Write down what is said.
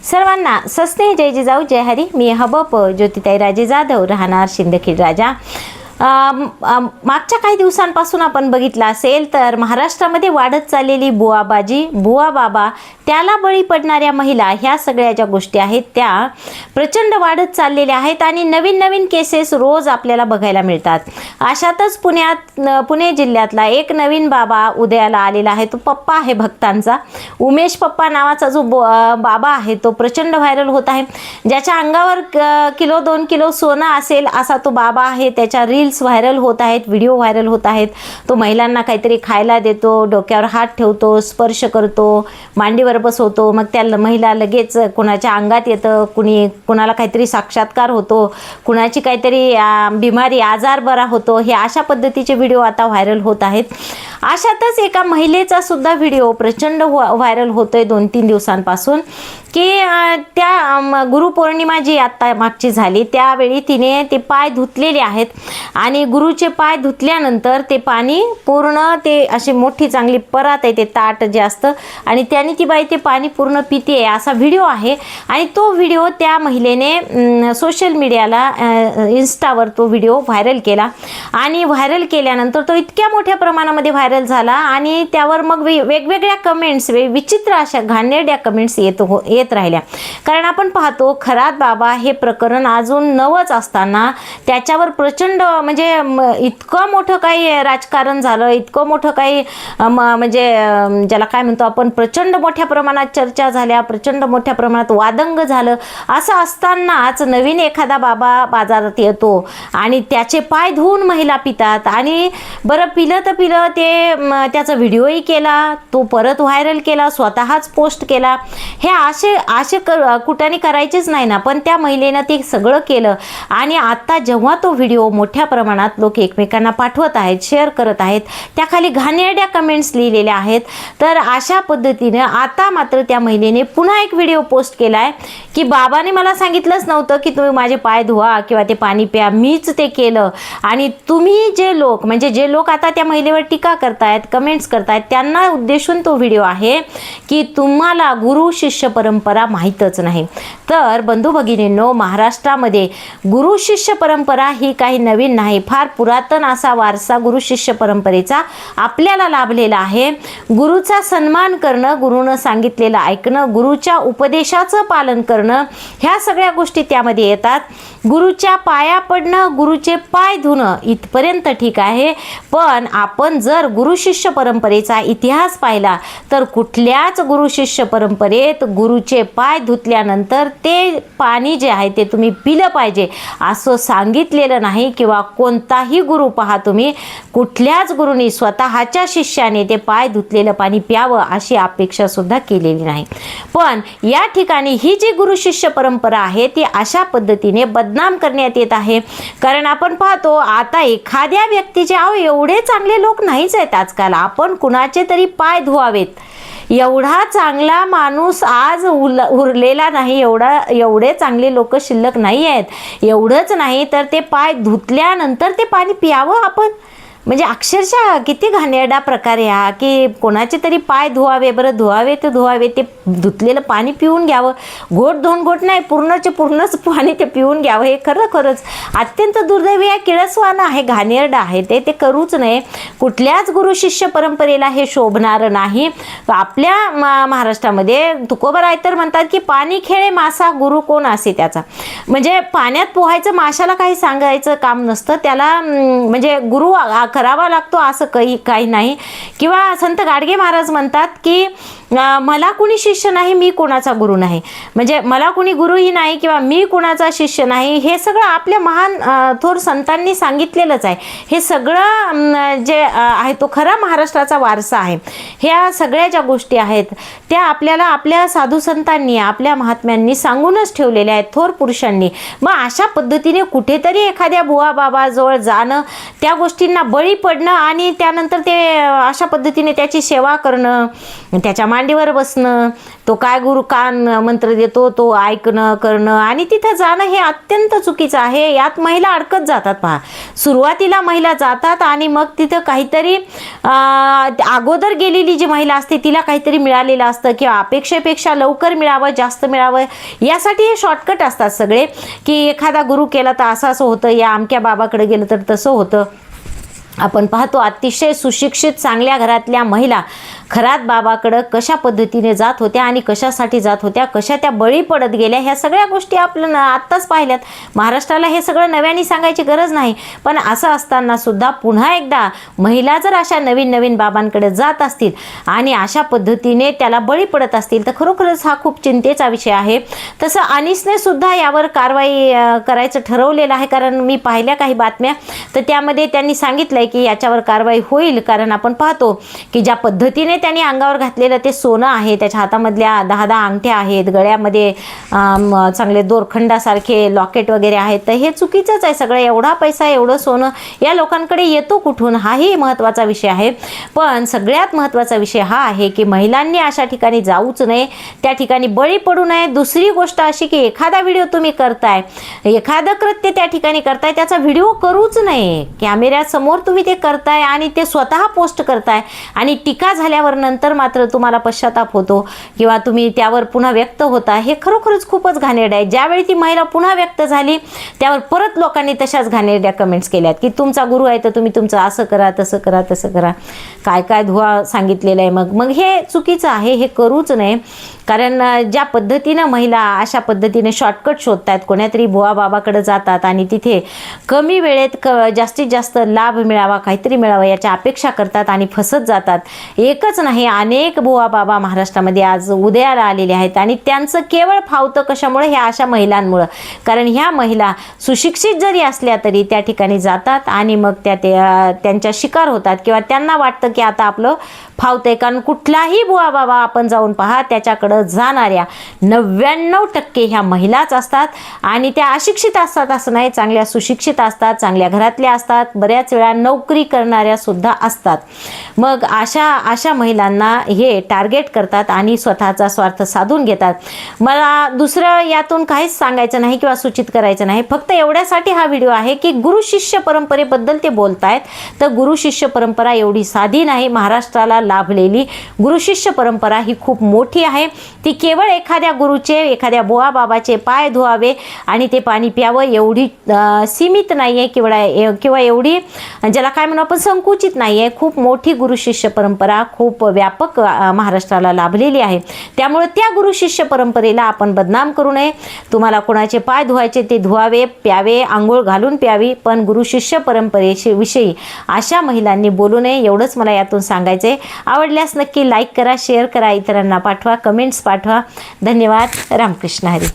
सर्वांना सस्ने जय जिजाऊ जय हरी. मी हबप ज्योतिताई राजे जाधव, राहणार शिंदखेड राजा. मागच्या काही दिवसांपासून आपण बघितलं असेल तर महाराष्ट्रामध्ये वाढत चाललेली बुवाबाजी, बुवा बाबा, त्याला बळी पडणाऱ्या महिला, ह्या सगळ्या ज्या गोष्टी आहेत त्या प्रचंड वाढत चाललेल्या आहेत आणि नवीन नवीन केसेस रोज आपल्याला बघायला मिळतात. अशातच पुणे जिल्ह्यातला एक नवीन बाबा उदयाला आलेला आहे. तो पप्पा आहे भक्तांचा. उमेश पप्पा नावाचा जो बाबा आहे तो प्रचंड व्हायरल होत आहे. ज्याच्या अंगावर किलो 2 किलो सोनं असेल असा तो बाबा आहे. त्याच्या रील्स व्हायरल होत आहेत, व्हिडिओ व्हायरल होत आहेत. तो महिलांना काहीतरी खायला देतो, डोक्यावर हात ठेवतो, स्पर्श करतो, मांडीवर बसवतो, मग त्या महिला लगेच कुणाच्या अंगात येतं, कुणाला काहीतरी साक्षात्कार होतो, कुणाची काहीतरी बिमारी, आजार बरा होतो. हे अशा पद्धतीचे व्हिडिओ आता व्हायरल होत आहेत. अशातच एका महिलेचा सुद्धा व्हिडिओ प्रचंड व्हायरल होतोय 2-3 दिवसांपासून, की त्या गुरुपौर्णिमा जी आत्ता मागची झाली त्यावेळी तिने ते पाय धुतलेले आहेत आणि गुरुचे पाय धुतल्यानंतर ते पाणी पूर्ण, ते अशी मोठी चांगली परात आहे, ते ताट जे असतं, आणि त्याने ती बाई ते पाणी पूर्ण पिते असा व्हिडिओ आहे. आणि तो व्हिडिओ त्या महिलेने सोशल मीडियाला, इन्स्टावर तो व्हिडिओ व्हायरल केला. आणि व्हायरल केल्यानंतर तो इतक्या मोठ्या प्रमाणामध्ये व्हायरल झाला आणि त्यावर मग वेगवेगळ्या कमेंट्स, विचित्र अशा घाणेरड्या कमेंट्स येत राहिल्या. कारण आपण पाहतो खरात बाबा हे प्रकरण अजून नवच असताना त्याच्यावर प्रचंड, म्हणजे इतकं मोठं काही राजकारण झालं, इतकं मोठं काही म्हणजे ज्याला काय म्हणतो आपण, प्रचंड मोठ्या प्रमाणात चर्चा झाल्या, प्रचंड मोठ्या प्रमाणात वादंग झालं. असं असतानाच नवीन एखादा बाबा बाजारात येतो आणि त्याचे पाय धुवून महिला पितात. आणि बरं पिलं तर पिलं, ते त्याचा व्हिडिओही केला, तो परत व्हायरल केला, स्वतःच पोस्ट केला. हे असे कुठाने करायचेच नाही ना, पण त्या महिलेनं ते सगळं केलं. आणि आता जेव्हा तो व्हिडिओ मोठ्या प्रमाणात लोक एकमेकांना पाठवत आहेत, शेअर करत आहेत, त्याखाली घाणेरड्या कमेंट्स लिहिलेल्या आहेत. तर अशा पद्धतीने आता मात्र त्या महिलेने पुन्हा एक व्हिडिओ पोस्ट केला आहे, की बाबाने मला सांगितलंच नव्हतं की तुम्ही माझे पाय धुवा किंवा ते पाणी प्या, मीच ते केलं. आणि तुम्ही जे लोक आता त्या महिलेवर टीका करतायत, कमेंट्स करतायत, त्यांना उद्देशून तो व्हिडिओ आहे की तुम्हाला गुरु शिष्य परंपरा माहीतच नाही. तर बंधू भगिनींनो, महाराष्ट्रामध्ये गुरु शिष्य परंपरा ही काही नवीन नाही. फार पुरातन असा वारसा गुरु शिष्य परंपरेचा आपल्याला लाभलेला आहे. गुरुचा सन्मान करणं, गुरुनं सांगितलेलं ऐकणं, गुरुच्या उपदेशाचं पालन करणं, ह्या सगळ्या गोष्टी त्यामध्ये येतात. गुरुच्या पाया पडणं, गुरुचे पाय धुणं इथपर्यंत ठीक आहे. पण आपण जर गुरु शिष्य परंपरेचा इतिहास पाहिला तर कुठल्याच गुरु शिष्य परंपरेत गुरुचे पाय धुतल्यानंतर ते पाणी जे आहे ते तुम्ही पिलं पाहिजे असं सांगितलेलं नाही. किंवा कोणताही गुरु पहा तुम्ही, कुठल्याच गुरुनी स्वतःच्या शिष्याने ते पाय धुतलेलं पाणी प्यावं अशी अपेक्षा सुद्धा केलेली नाही. पण या ठिकाणी ही जी गुरु शिष्य परंपरा आहे ती अशा पद्धतीने बदनाम करण्यात येत आहे. कारण आपण पाहतो आता एखाद्या व्यक्तीचे, एवढे चांगले लोक नाहीच आहेत आजकाल. आपण कुणाचे तरी पाय धुवावेत, एवढा चांगला माणूस आज उरलेला नाही, एवढे चांगले लोक शिल्लक नाही आहेत. एवढंच नाही तर ते पाय धुतल्यानंतर ते पाणी प्यावं आपण, म्हणजे अक्षरशः किती घाणेरडा प्रकार आहे की कोणाचे तरी पाय धुवावे. बरं धुवावे तर धुवावे, ते धुतलेलं पाणी पिऊन घ्यावं. घोट 2 घोट नाही, पूर्णच पाणी ते पिऊन घ्यावं. हे खरंच अत्यंत दुर्दैवी आहे, किळसवाणं आहे, घाणेरडं आहे. ते करूच नये. कुठल्याच गुरु शिष्य परंपरेला हे शोभणारं नाही. आपल्या महाराष्ट्रामध्ये तुकोबराय तर म्हणतात की पाणी खेळे मासा, गुरु कोण असे त्याचा. म्हणजे पाण्यात पोहायचं माशाला काही सांगायचं काम नसतं, त्याला म्हणजे गुरु करावा लागतो असं काही नाही. किंवा संत गाडगे महाराज म्हणतात की मला कुणी शिष्य नाही, मी कोणाचा गुरु नाही. म्हणजे मला कुणी गुरुही नाही किंवा मी कोणाचा शिष्य नाही. हे सगळं आपल्या महान थोर संतांनी सांगितलेलंच आहे. हे सगळं जे आहे तो खरा महाराष्ट्राचा वारसा आहे. ह्या सगळ्या ज्या गोष्टी आहेत त्या आपल्याला आपल्या साधू संतांनी, आपल्या महात्म्यांनी सांगूनच ठेवलेल्या आहेत, थोर पुरुषांनी. मग अशा पद्धतीने कुठेतरी एखाद्या बुवा बाबाजवळ जाणं, त्या गोष्टींना बळी पडणं आणि त्यानंतर ते अशा पद्धतीने त्याची सेवा करणं, त्याच्या मांडीवर बसणं, तो काय गुरु कान मंत्र देतो तो ऐकणं करणं आणि तिथं जाणं हे अत्यंत चुकीचं आहे. यात महिला अडकत जातात. पहा, सुरुवातीला महिला जातात आणि मग तिथं काहीतरी अगोदर गेलेली जी महिला असते तिला काहीतरी मिळालेलं असतं किंवा अपेक्षेपेक्षा लवकर मिळावं, जास्त मिळावं, यासाठी हे शॉर्टकट असतात सगळे, की एखादा गुरु केला तर असं असं होतं, या अमक्या बाबाकडे गेलं तर तसं होतं. आपण पाहतो अतिशय सुशिक्षित चांगल्या घरातल्या महिला खरात बाबाकडं कशा पद्धतीने जात होत्या आणि कशासाठी जात होत्या, कशा त्या बळी पडत गेल्या, ह्या सगळ्या गोष्टी आपण आत्ताच पाहिल्यात. महाराष्ट्राला हे सगळं नव्याने सांगायची गरज नाही. पण असं असताना सुद्धा पुन्हा एकदा महिला जर अशा नवीन नवीन बाबांकडे जात असतील आणि अशा पद्धतीने त्याला बळी पडत असतील तर खरोखरच हा खूप चिंतेचा विषय आहे. तसं अनिसने सुद्धा यावर कारवाई करायचं ठरवलेलं आहे, कारण मी पाहिल्या काही बातम्या, तर त्यामध्ये त्यांनी सांगितलंय की याच्यावर कारवाई होईल. कारण आपण पाहतो की ज्या पद्धतीने त्यांनी अंगावर घातलेलं ते सोनं आहे, त्याच्या हातामधल्या 10-10 अंगठ्या आहेत, गळ्यामध्ये चांगले दोरखंडासारखे लॉकेट वगैरे आहेत, तर हे चुकीचंच आहे सगळं. एवढा पैसा, एवढं सोनं या लोकांकडे येतो कुठून, हाही महत्त्वाचा विषय आहे. पण सगळ्यात महत्त्वाचा विषय हा आहे की महिलांनी अशा ठिकाणी जाऊच नये, त्या ठिकाणी बळी पडू नये. दुसरी गोष्ट अशी की एखादा व्हिडिओ तुम्ही करताय, एखादं कृत्य त्या ठिकाणी करताय, त्याचा व्हिडिओ करूच नये. कॅमेऱ्यासमोर तुम्ही ते करताय आणि ते स्वतः पोस्ट करताय आणि टीका झाल्यावर नंतर मात्र तुम्हाला पश्चाताप होतो किंवा तुम्ही त्यावर पुन्हा व्यक्त होता, हे खरोखरच खूपच घाणेरडं आहे. ज्यावेळी ती महिला पुन्हा व्यक्त झाली त्यावर परत लोकांनी तशाच घाणेरड्या कमेंट्स केल्यात की तुमचा गुरु आहे तर तुम्ही तुमचं असं करा, तसं करा, तसं करा, काय काय धुवा सांगितलेलं आहे. मग हे चुकीचं आहे, हे करूच नये. कारण ज्या पद्धतीनं महिला अशा पद्धतीने शॉर्टकट शोधतात, कोण्यातरी बुवा बाबाकडे जातात आणि तिथे कमी वेळेत जास्तीत जास्त लाभ मिळावा, काहीतरी मिळावं याच्या अपेक्षा करतात आणि फसत जातात. एकच नाही, अनेक बुवा बाबा महाराष्ट्रामध्ये आज उदयाला आलेले आहेत आणि त्यांचं केवळ फावतं कशामुळे, ह्या अशा महिलांमुळं. कारण ह्या महिला सुशिक्षित जरी असल्या तरी त्या ठिकाणी जातात आणि मग त्यांच्या शिकार होतात किंवा त्यांना वाटतं की आता आपलं फावतंय. कारण कुठलाही बुवा बाबा आपण जाऊन पहा, त्याच्याकडं जाणाऱ्या 99% ह्या महिलाच असतात आणि त्या अशिक्षित असतात असं नाही, चांगल्या सुशिक्षित असतात, चांगल्या घरातल्या असतात, बऱ्याच वेळा नोकरी करणाऱ्या सुद्धा असतात. मग अशा महिलांना हे टार्गेट करतात आणि स्वतःचा स्वार्थ साधून घेतात. मला दुसरं यातून काहीच सांगायचं नाही किंवा सूचित करायचं नाही, फक्त एवढ्यासाठी हा व्हिडिओ आहे की गुरु शिष्य परंपरेबद्दल ते बोलतायत. तर गुरु शिष्य परंपरा एवढी साधी नाही. महाराष्ट्राला लाभलेली गुरु शिष्य परंपरा ही खूप मोठी आहे. ती केवळ एखाद्या गुरुचे, एखाद्या बुवा बाबाचे पाय धुवावे आणि ते पाणी प्यावं एवढी सीमित नाही आहे किंवा एवढी ज्याला काय म्हणू आपण संकुचित नाही आहे. खूप मोठी गुरु शिष्य परंपरा खूप व्यापक महाराष्ट्राला लाभलेली आहे. त्यामुळे त्या गुरु शिष्य परंपरेला आपण बदनाम करू नये. तुम्हाला कोणाचे पाय धुवायचे ते धुवावे, प्यावे, आंघोळ घालून प्यावी, पण गुरु शिष्य परंपरेविषयी अशा महिलांनी बोलू नये, एवढंच मला यातून सांगायचं आहे. आवडल्यास नक्की लाईक करा, शेअर करा, इतरांना पाठवा, कमेंट्स पाठवा. धन्यवाद. रामकृष्ण हरी.